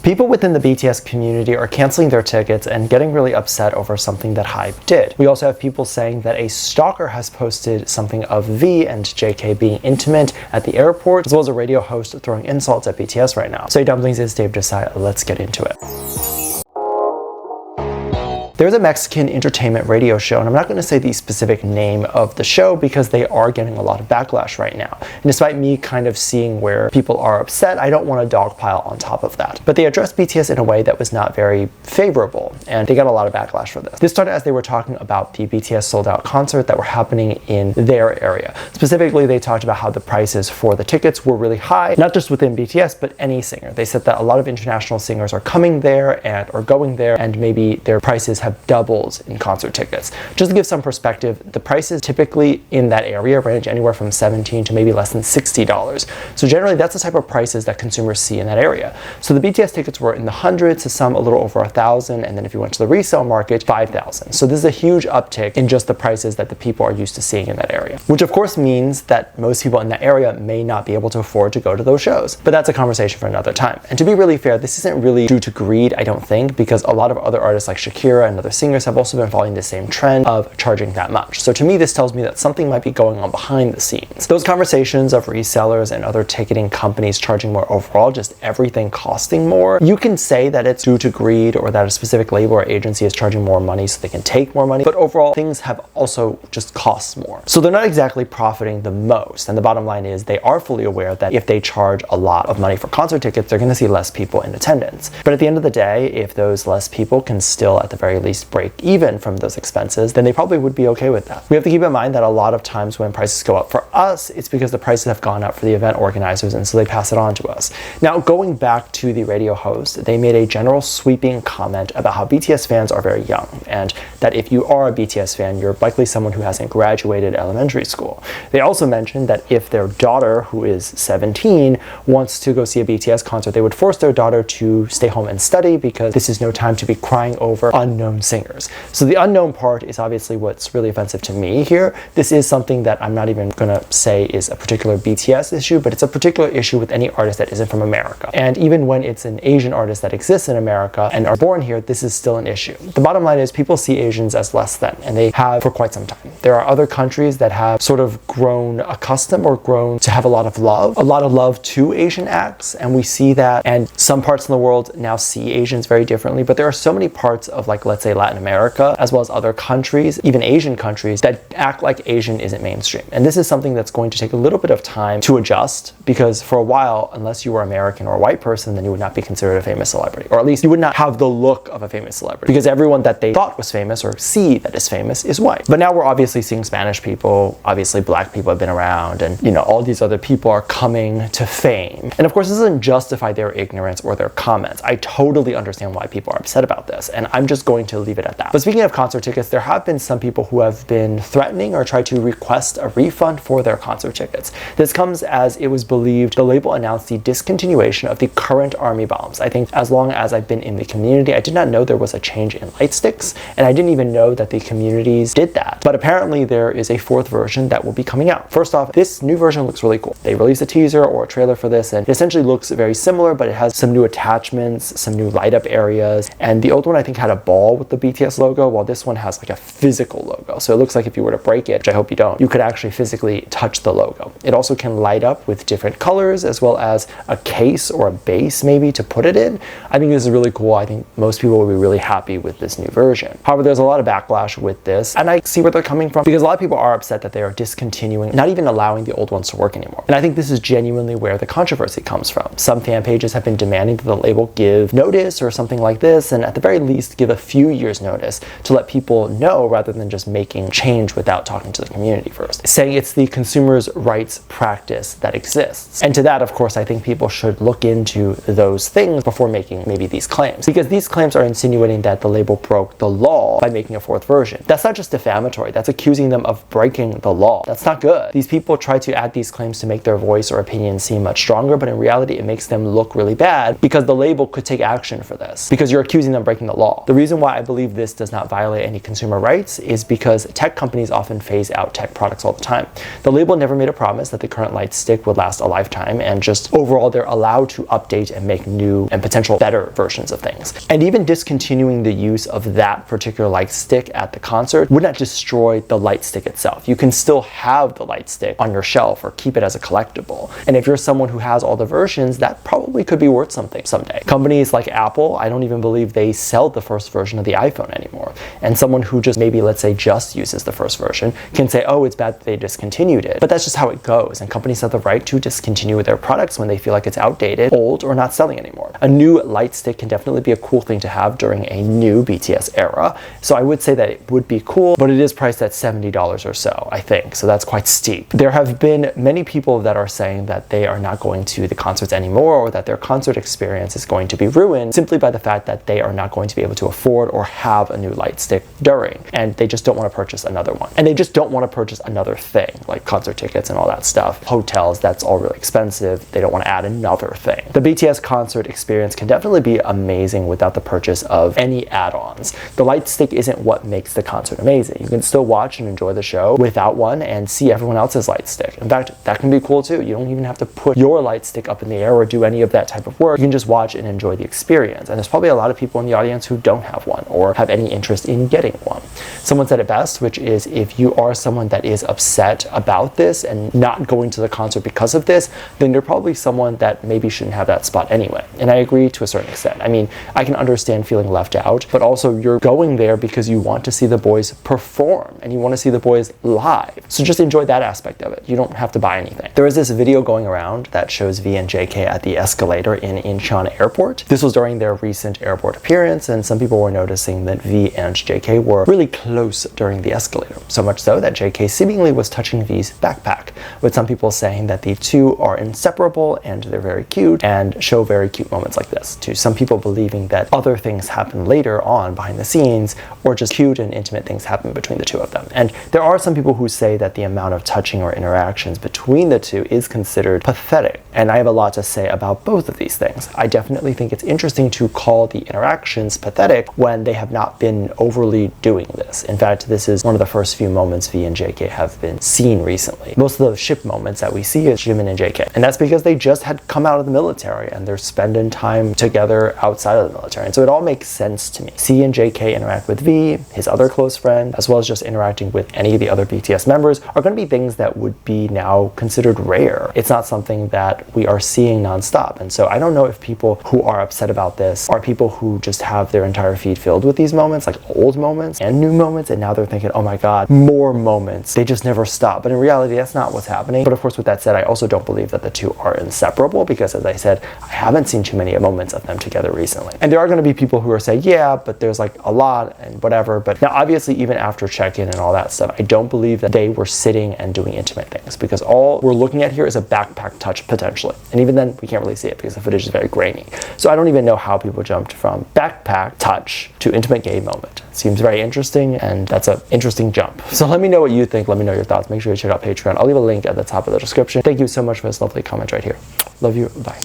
People within the BTS community are canceling their tickets and getting really upset over something that HYBE did. We also have people saying that a stalker has posted something of V and JK being intimate at the airport, as well as a radio host throwing insults at BTS right now. So hey Dumplings, it's Dave Disci. Let's get into it. There's a Mexican entertainment radio show, and I'm not going to say the specific name of the show because they are getting a lot of backlash right now. And despite me kind of seeing where people are upset, I don't want to dogpile on top of that. But they addressed BTS in a way that was not very favorable, and they got a lot of backlash for this. This started as they were talking about the BTS sold-out concert that were happening in their area. Specifically, they talked about how the prices for the tickets were really high, not just within BTS, but any singer. They said that a lot of international singers are coming there and are going there, and maybe their prices have doubles in concert tickets. Just to give some perspective, the prices typically in that area range anywhere from $17 to maybe less than $60. So generally that's the type of prices that consumers see in that area. So the BTS tickets were in the hundreds to some a little over 1,000, and then if you went to the resale market, 5,000. So this is a huge uptick in just the prices that the people are used to seeing in that area, which of course means that most people in that area may not be able to afford to go to those shows. But that's a conversation for another time. And to be really fair, this isn't really due to greed, I don't think, because a lot of other artists like Shakira and other singers have also been following the same trend of charging that much. So to me, this tells me that something might be going on behind the scenes. Those conversations of resellers and other ticketing companies charging more overall, just everything costing more, you can say that it's due to greed or that a specific label or agency is charging more money so they can take more money, but overall things have also just cost more. So they're not exactly profiting the most. And the bottom line is they are fully aware that if they charge a lot of money for concert tickets, they're going to see less people in attendance. But at the end of the day, if those less people can still at the very least break even from those expenses, then they probably would be okay with that. We have to keep in mind that a lot of times when prices go up for us, it's because the prices have gone up for the event organizers, and so they pass it on to us. Now, going back to the radio host, they made a general sweeping comment about how BTS fans are very young, and that if you are a BTS fan, you're likely someone who hasn't graduated elementary school. They also mentioned that if their daughter, who is 17, wants to go see a BTS concert, they would force their daughter to stay home and study because this is no time to be crying over unknown singers. So the unknown part is obviously what's really offensive to me here. This is something that I'm not even gonna say is a particular BTS issue, but it's a particular issue with any artist that isn't from America. And even when it's an Asian artist that exists in America and are born here, this is still an issue. The bottom line is people see Asians as less than, and they have for quite some time. There are other countries that have sort of grown accustomed or grown to have a lot of love to Asian acts, and we see that, and some parts in the world now see Asians very differently, but there are so many parts of, like, let's say Latin America, as well as other countries, even Asian countries, that act like Asian isn't mainstream. And this is something that's going to take a little bit of time to adjust, because for a while, unless you were American or a white person, then you would not be considered a famous celebrity, or at least you would not have the look of a famous celebrity, because everyone that they thought was famous or see that is famous is white. But now we're obviously seeing Spanish people, obviously black people have been around, and you know, all these other people are coming to fame. And of course, this doesn't justify their ignorance or their comments. I totally understand why people are upset about this, and I'm just going to leave it at that. But speaking of concert tickets, there have been some people who have been threatening or tried to request a refund for their concert tickets. This comes as it was believed the label announced the discontinuation of the current ARMY bombs. I think as long as I've been in the community, I did not know there was a change in light sticks, and I didn't even know that the communities did that. But apparently there is a fourth version that will be coming out. First off, this new version looks really cool. They released a teaser or a trailer for this, and it essentially looks very similar, but it has some new attachments, some new light up areas, and the old one I think had a ball with the BTS logo, while this one has like a physical logo. So it looks like if you were to break it, which I hope you don't, you could actually physically touch the logo. It also can light up with different colors, as well as a case or a base maybe to put it in. I think this is really cool. I think most people will be really happy with this new version. However, there's a lot of backlash with this, and I see where they're coming from, because a lot of people are upset that they are discontinuing, not even allowing the old ones to work anymore. And I think this is genuinely where the controversy comes from. Some fan pages have been demanding that the label give notice or something like this, and at the very least give a few years notice to let people know, rather than just making change without talking to the community first, saying it's the consumer's rights practice that exists. And to that, of course, I think people should look into those things before making maybe these claims, because these claims are insinuating that the label broke the law by making a fourth version. That's not just defamatory, that's accusing them of breaking the law. That's not good. These people try to add these claims to make their voice or opinion seem much stronger, but in reality it makes them look really bad, because the label could take action for this, because you're accusing them of breaking the law. The reason why I believe this does not violate any consumer rights is because tech companies often phase out tech products all the time. The label never made a promise that the current light stick would last a lifetime, and just overall they're allowed to update and make new and potential better versions of things. And even discontinuing the use of that particular light stick at the concert would not destroy the light stick itself. You can still have the light stick on your shelf or keep it as a collectible. And if you're someone who has all the versions, that probably could be worth something someday. Companies like Apple, I don't even believe they sell the first version of the iPhone anymore. And someone who just maybe, let's say, just uses the first version can say, oh, it's bad that they discontinued it. But that's just how it goes. And companies have the right to discontinue their products when they feel like it's outdated, old, or not selling anymore. A new light stick can definitely be a cool thing to have during a new BTS era. So I would say that it would be cool, but it is priced at $70 or so, I think. So that's quite steep. There have been many people that are saying that they are not going to the concerts anymore, or that their concert experience is going to be ruined simply by the fact that they are not going to be able to afford or have a new light stick during, and they just don't want to purchase another one. And they just don't want to purchase another thing, like concert tickets and all that stuff. Hotels, that's all really expensive. They don't want to add another thing. The BTS concert experience can definitely be amazing without the purchase of any add-ons. The light stick isn't what makes the concert amazing. You can still watch and enjoy the show without one and see everyone else's light stick. In fact, that can be cool too. You don't even have to put your light stick up in the air or do any of that type of work. You can just watch and enjoy the experience. And there's probably a lot of people in the audience who don't have one or have any interest in getting one. Someone said it best, which is, if you are someone that is upset about this and not going to the concert because of this, then you're probably someone that maybe shouldn't have that spot anyway. And I agree to a certain extent. I mean, I can understand feeling left out, but also you're going there because you want to see the boys perform and you want to see the boys live. So just enjoy that aspect of it. You don't have to buy anything. There is this video going around that shows V and JK at the Escalator in Incheon Airport. This was during their recent airport appearance, and some people were noticing that V and JK were really close during the escalator. So much so that JK seemingly was touching V's backpack, with some people saying that the two are inseparable and they're very cute and show very cute moments like this, to some people believing that other things happen later on behind the scenes, or just cute and intimate things happen between the two of them. And there are some people who say that the amount of touching or interactions between the two is considered pathetic. And I have a lot to say about both of these things. I definitely think it's interesting to call the interactions pathetic when they have not been overly doing this. In fact, this is one of the first few moments V and JK have been seen recently. Most of the ship moments that we see is Jimin and JK. And that's because they just had come out of the military and they're spending time together outside of the military. And so it all makes sense to me. C and JK interact with V, his other close friend, as well as just interacting with any of the other BTS members, are going to be things that would be now considered rare. It's not something that we are seeing nonstop. And so I don't know if people who are upset about this are people who just have their entire feed filled with these moments, like old moments and new moments, and now they're thinking, oh my god, more moments. They just never stop. But in reality, that's not what's happening. But of course, with that said, I also don't believe that the two are inseparable, because as I said, I haven't seen too many moments of them together recently. And there are going to be people who are saying, yeah, but there's like a lot and whatever. But now obviously, even after check-in and all that stuff, I don't believe that they were sitting and doing intimate things, because all we're looking at here is a backpack touch potentially. And even then, we can't really see it because the footage is very grainy. So I don't even know how people jumped from backpack touch to intimate gay moment. It seems very interesting, and that's an interesting jump. So let me know what you think. Let me know your thoughts. Make sure you check out Patreon. I'll leave a link at the top of the description. Thank you so much for this lovely comment right here. Love you. Bye.